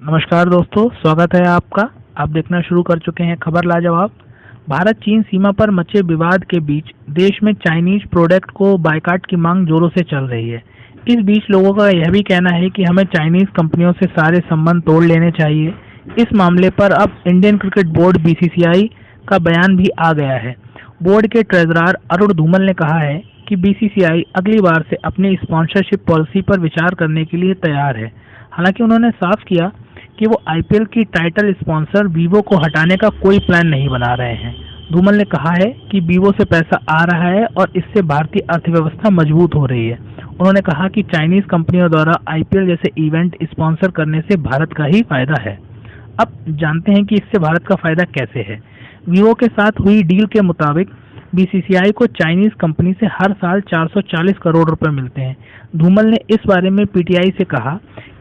नमस्कार दोस्तों, स्वागत है आपका। आप देखना शुरू कर चुके हैं खबर लाजवाब। भारत चीन सीमा पर मचे विवाद के बीच देश में चाइनीज प्रोडक्ट को बायकॉट की मांग जोरों से चल रही है। इस बीच लोगों का यह भी कहना है कि हमें चाइनीज कंपनियों से सारे संबंध तोड़ लेने चाहिए। इस मामले पर अब इंडियन क्रिकेट बोर्ड बीसीसीआई का बयान भी आ गया है। बोर्ड के ट्रेजरर अरुण धूमल ने कहा है कि बीसीसीआई अगली बार से अपनी स्पॉन्सरशिप पॉलिसी पर विचार करने के लिए तैयार है। हालांकि उन्होंने साफ किया कि वो आईपीएल की टाइटल स्पॉन्सर वीवो को हटाने का कोई प्लान नहीं बना रहे हैं। धूमल ने कहा है कि वीवो से पैसा आ रहा है और इससे भारतीय अर्थव्यवस्था मजबूत हो रही है। उन्होंने कहा कि चाइनीज कंपनियों द्वारा आईपीएल जैसे इवेंट स्पॉन्सर करने से भारत का ही फायदा है। अब जानते हैं कि इससे भारत का फायदा कैसे है। वीवो के साथ हुई डील के मुताबिक बीसीसीआई को चाइनीज कंपनी से हर साल 440 करोड़ रुपए मिलते हैं। धूमल ने इस बारे में पीटीआई से कहा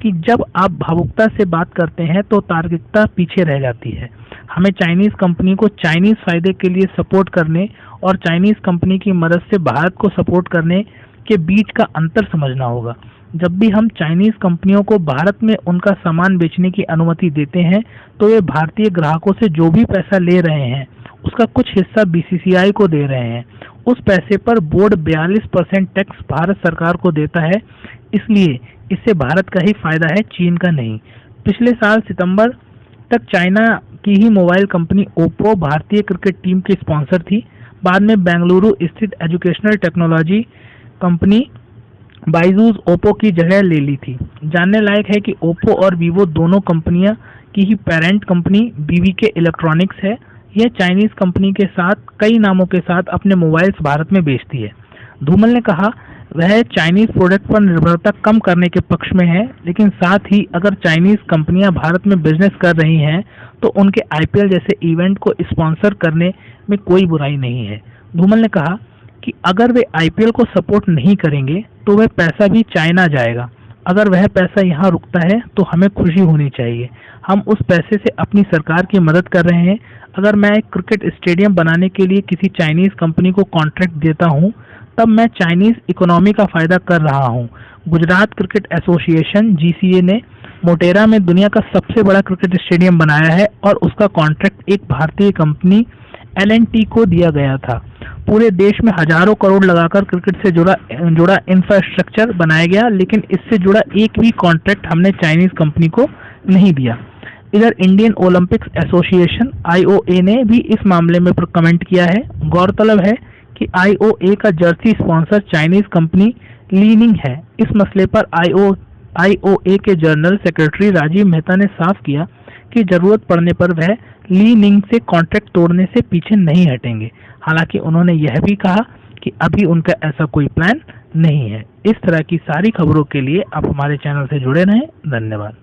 कि जब आप भावुकता से बात करते हैं तो तार्किकता पीछे रह जाती है। हमें चाइनीज कंपनी को चाइनीज फायदे के लिए सपोर्ट करने और चाइनीज कंपनी की मदद से भारत को सपोर्ट करने के बीच का अंतर समझना होगा। जब भी हम चाइनीज कंपनियों को भारत में उनका सामान बेचने की अनुमति देते हैं तो वे भारतीय ग्राहकों से जो भी पैसा ले रहे हैं उसका कुछ हिस्सा बीसीसीआई को दे रहे हैं। उस पैसे पर बोर्ड 42% टैक्स भारत सरकार को देता है, इसलिए इससे भारत का ही फायदा है, चीन का नहीं। पिछले साल सितंबर तक चाइना की ही मोबाइल कंपनी ओप्पो भारतीय क्रिकेट टीम की स्पॉन्सर थी। बाद में बेंगलुरु स्थित educational technology company Byju's Oppo की जगह ले ली थी। जानने लायक है कि ओप्पो और वीवो दोनों कंपनियां की ही पेरेंट कंपनी बीवीके इलेक्ट्रॉनिक्स है। यह चाइनीज कंपनी के साथ कई नामों के साथ अपने मोबाइल्स भारत में बेचती है। धूमल ने कहा वह चाइनीज प्रोडक्ट पर निर्भरता कम करने के पक्ष में है, लेकिन साथ ही अगर चाइनीज कंपनियां भारत में बिजनेस कर रही हैं तो उनके आईपीएल जैसे इवेंट को स्पॉन्सर करने में कोई बुराई नहीं है। धूमल ने कहा कि अगर वे आईपीएल को सपोर्ट नहीं करेंगे तो वह पैसा भी चाइना जाएगा। अगर वह पैसा यहाँ रुकता है तो हमें खुशी होनी चाहिए। हम उस पैसे से अपनी सरकार की मदद कर रहे हैं। अगर मैं एक क्रिकेट स्टेडियम बनाने के लिए किसी चाइनीज कंपनी को कॉन्ट्रैक्ट देता हूँ तब मैं चाइनीज इकोनॉमी का फायदा कर रहा हूँ। गुजरात क्रिकेट एसोसिएशन जीसीए ने मोटेरा में दुनिया का सबसे बड़ा क्रिकेट स्टेडियम बनाया है और उसका कॉन्ट्रैक्ट एक भारतीय कंपनी एलएनटी को दिया गया था। पूरे देश में हजारों करोड़ लगाकर क्रिकेट से जुड़ा इंफ्रास्ट्रक्चर बनाया गया, लेकिन इससे जुड़ा एक भी कॉन्ट्रैक्ट हमने चाइनीज कंपनी को नहीं दिया। इधर इंडियन ओलंपिक्स एसोसिएशन आईओए ने भी इस मामले में कमेंट किया है। गौरतलब है कि आईओए का Jersey sponsor Chinese company leaning है। इस मसले पर आईओए के जनरल सेक्रेटरी राजीव मेहता ने साफ किया कि जरूरत पड़ने पर वह लीनिंग से कॉन्ट्रैक्ट तोड़ने से पीछे नहीं हटेंगे। हालांकि उन्होंने यह भी कहा कि अभी उनका ऐसा कोई प्लान नहीं है। इस तरह की सारी खबरों के लिए आप हमारे चैनल से जुड़े रहें। धन्यवाद।